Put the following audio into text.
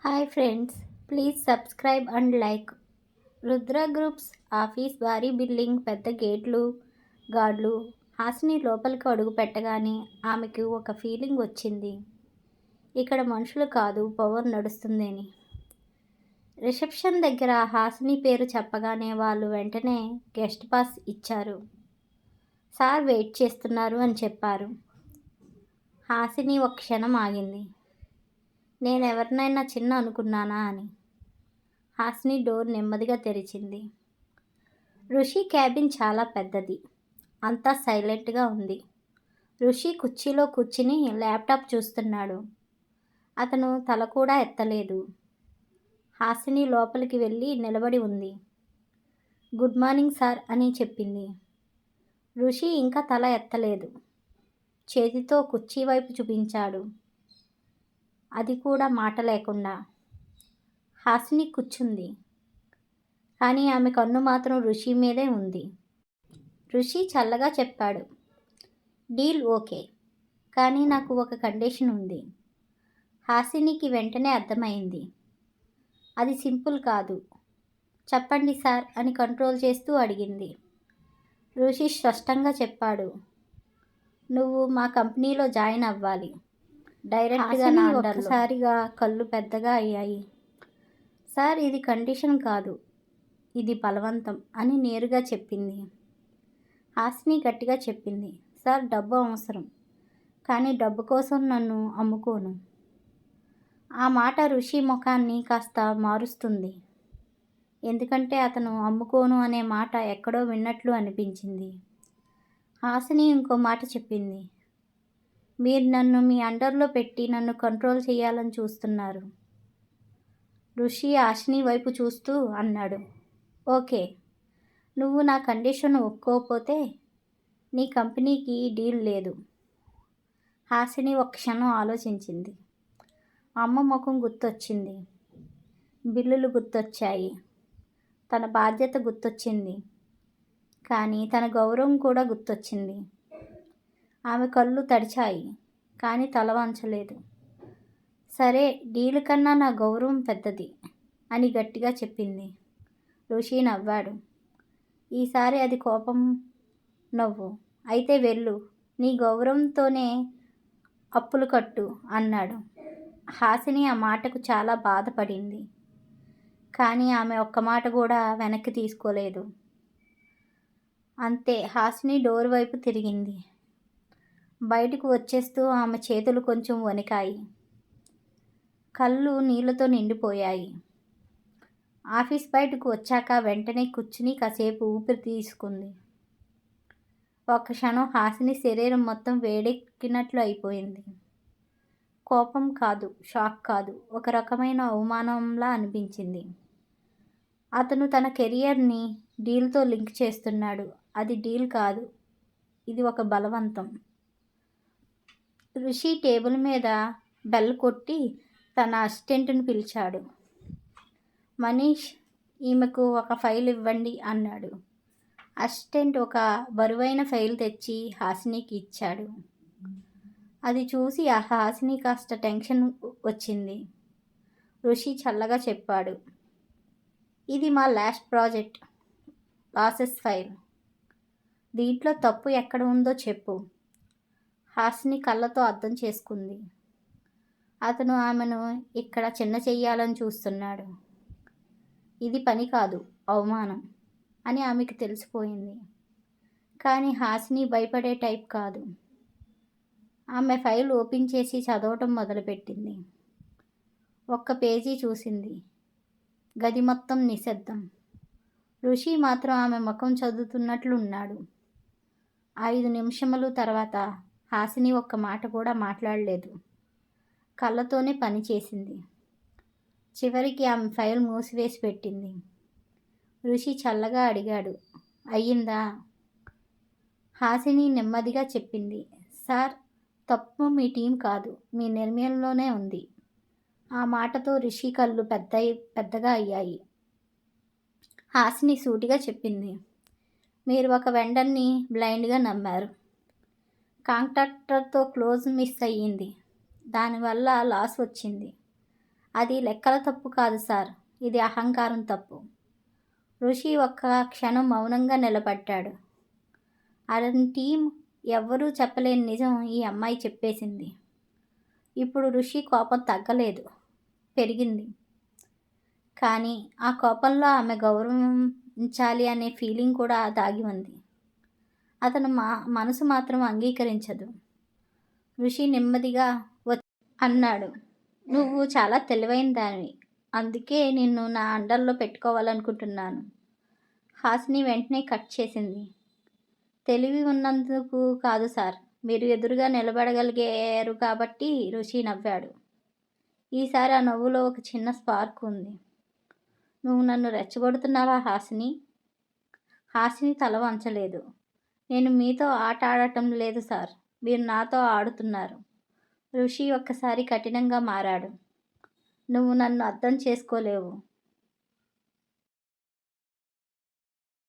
Hi friends, please subscribe and like. Rudra groups office భారీ building, పెద్ద గేట్లు, గార్డులు. హాసిని లోపలికి అడుగు పెట్టగానే ఆమెకు ఒక ఫీలింగ్ వచ్చింది. ఇక్కడ మనుషులు కాదు, పవర్ నడుస్తుందని. రిసెప్షన్ దగ్గర హాసిని పేరు చెప్పగానే వాళ్ళు వెంటనే గెస్ట్ పాస్ ఇచ్చారు. సార్ వెయిట్ చేస్తున్నారు అని చెప్పారు. హాసిని ఒక క్షణం ఆగింది. నేనెవరినైనా చిన్న అనుకున్నానా అని. హాసిని డోర్ నెమ్మదిగా తెరిచింది. ఋషి క్యాబిన్ చాలా పెద్దది. అంతా సైలెంట్గా ఉంది. ఋషి కుర్చీలో కూర్చుని ల్యాప్టాప్ చూస్తున్నాడు. అతను తల కూడా ఎత్తలేదు. హాసిని లోపలికి వెళ్ళి నిలబడి ఉంది. గుడ్ మార్నింగ్ సార్ అని చెప్పింది. ఋషి ఇంకా తల ఎత్తలేదు. చేతితో కుర్చీ వైపు చూపించాడు. అది కూడా మాట లేకుండా. హాసిని కూర్చుంది. కానీ ఆమె కన్ను మాత్రం ఋషి మీదే ఉంది. ఋషి చల్లగా చెప్పాడు, డీల్ ఓకే, కానీ నాకు ఒక కండిషన్ ఉంది. హాసినికి వెంటనే అర్థమైంది. అది సింపుల్ కాదు. చెప్పండి సార్ అని కంట్రోల్ చేస్తూ అడిగింది. ఋషి స్పష్టంగా చెప్పాడు, నువ్వు మా కంపెనీలో జాయిన్ అవ్వాలి డైరెక్ట్గా. ఒక్కసారిగా కళ్ళు పెద్దగా అయ్యాయి. సార్, ఇది కండిషన్ కాదు, ఇది బలవంతం అని నేరుగా చెప్పింది. హాసిని గట్టిగా చెప్పింది, సార్ డబ్బు అవసరం, కానీ డబ్బు కోసం నన్ను అమ్ముకోను. ఆ మాట ఋషి ముఖాన్ని కాస్త మారుస్తుంది. ఎందుకంటే అతను అమ్ముకోను అనే మాట ఎక్కడో విన్నట్లు అనిపించింది. హాసిని ఇంకో మాట చెప్పింది, మీరు నన్ను మీ అండర్లో పెట్టి నన్ను కంట్రోల్ చేయాలని చూస్తున్నారు. ఋషి హాసిని వైపు చూస్తూ అన్నాడు, ఓకే, నువ్వు నా కండిషన్ ఒప్పుకోకపోతే నీ కంపెనీకి డీల్ లేదు. హాసిని ఒక క్షణం ఆలోచించింది. అమ్మ ముఖం గుర్తొచ్చింది. బిల్లులు గుర్తొచ్చాయి. తన బాధ్యత గుర్తొచ్చింది. కానీ తన గౌరవం కూడా గుర్తొచ్చింది. ఆమె కళ్ళు తడిచాయి, కానీ తల వంచలేదు. సరే, డీల్ కన్నా నా గౌరవం పెద్దది అని గట్టిగా చెప్పింది. ఋషి నవ్వాడు. ఈసారి అది కోపం నవ్వు. అయితే వెళ్ళు, నీ గౌరవంతోనే అప్పులు కట్టు అన్నాడు. హాసిని ఆ మాటకు చాలా బాధపడింది. కానీ ఆమె ఒక్క మాట కూడా వెనక్కి తీసుకోలేదు. అంతే. హాసిని డోర్ వైపు తిరిగింది. బయటకు వచ్చేస్తూ ఆమె చేతులు కొంచెం వణికాయి. కళ్ళు నీళ్లతో నిండిపోయాయి. ఆఫీస్ బయటకు వచ్చాక వెంటనే కూర్చుని కాసేపు ఊపిరి తీసుకుంది. ఒక్క క్షణం హాసిని శరీరం మొత్తం వేడెక్కినట్లు అయిపోయింది. కోపం కాదు, షాక్ కాదు, ఒక రకమైన అవమానంలా అనిపించింది. అతను తన కెరియర్ని డీల్తో లింక్ చేస్తున్నాడు. అది డీల్ కాదు, ఇది ఒక బలవంతం. ఋషి టేబుల్ మీద బెల్ కొట్టి తన అసిస్టెంట్ని పిలిచాడు. మనీష్, ఈమెకు ఒక ఫైల్ ఇవ్వండి అన్నాడు. అసిస్టెంట్ ఒక బరువైన ఫైల్ తెచ్చి హాసినికి ఇచ్చాడు. అది చూసి ఆ హాసిని కాస్త టెన్షన్ వచ్చింది. ఋషి చల్లగా చెప్పాడు, ఇది మా లాస్ట్ ప్రాజెక్ట్ లాసెస్ ఫైల్. దీంట్లో తప్పు ఎక్కడ ఉందో చెప్పు. హాసిని కళ్ళతో అర్థం చేసుకుంది. అతను ఆమెను ఇక్కడ చిన్న చెయ్యాలని చూస్తున్నాడు. ఇది పని కాదు, అవమానం అని ఆమెకు తెలిసిపోయింది. కానీ హాసిని భయపడే టైప్ కాదు. ఆమె ఫైల్ ఓపెన్ చేసి చదవటం మొదలుపెట్టింది. ఒక్క పేజీ చూసింది. గది మొత్తం నిశ్శబ్దం. ఋషి మాత్రం ఆమె ముఖం చదువుతున్నట్లు ఉన్నాడు. 5 నిమిషములు తర్వాత హాసిని ఒక్క మాట కూడా మాట్లాడలేదు. కళ్ళతోనే పని చేసింది. చివరికి ఆమె ఫైల్ మూసివేసి పెట్టింది. ఋషి చల్లగా అడిగాడు, అయ్యిందా? హాసిని నెమ్మదిగా చెప్పింది, సార్, తప్పు మీ టీం కాదు, మీ నిర్ణయంలోనే ఉంది. ఆ మాటతో ఋషి కళ్ళు పెద్దగా అయ్యాయి. హాసిని సూటిగా చెప్పింది, మీరు ఒక వెండర్ని బ్లైండ్గా నమ్మారు. కాంట్రాక్టర్తో క్లోజ్ మిస్ అయ్యింది. దానివల్ల లాస్ వచ్చింది. అది లెక్కల తప్పు కాదు సార్, ఇది అహంకారం తప్పు. ఋషి ఒక్క క్షణం మౌనంగా నిలబడ్డాడు. అతని టీం ఎవ్వరూ చెప్పలేని నిజం ఈ అమ్మాయి చెప్పేసింది. ఇప్పుడు ఋషి కోపం తగ్గలేదు, పెరిగింది. కానీ ఆ కోపంలో ఆమె గౌరవించాలి అనే ఫీలింగ్ కూడా దాగి ఉంది. అతను మనసు మాత్రం అంగీకరించదు. ఋషి నెమ్మదిగా అన్నాడు, నువ్వు చాలా తెలివైన దానివి, అందుకే నిన్ను నా అండర్లో పెట్టుకోవాలనుకుంటున్నాను. హాసిని వెంటనే కట్ చేసింది. తెలివి ఉన్నందుకు కాదు సార్, మీరు ఎదురుగా నిలబడగలిగారు కాబట్టి. ఋషి నవ్వాడు. ఈసారి ఆ నవ్వులో ఒక చిన్న స్పార్క్ ఉంది. నువ్వు నన్ను రెచ్చగొడుతున్నావా హాసిని? హాసిని తల వంచలేదు. నేను మీతో ఆట ఆడటం లేదు సార్, మీరు నాతో ఆడుతున్నారు. ఋషి ఒక్కసారి కఠినంగా మారాడు. నువ్వు నన్ను అర్థం చేసుకోలేవు.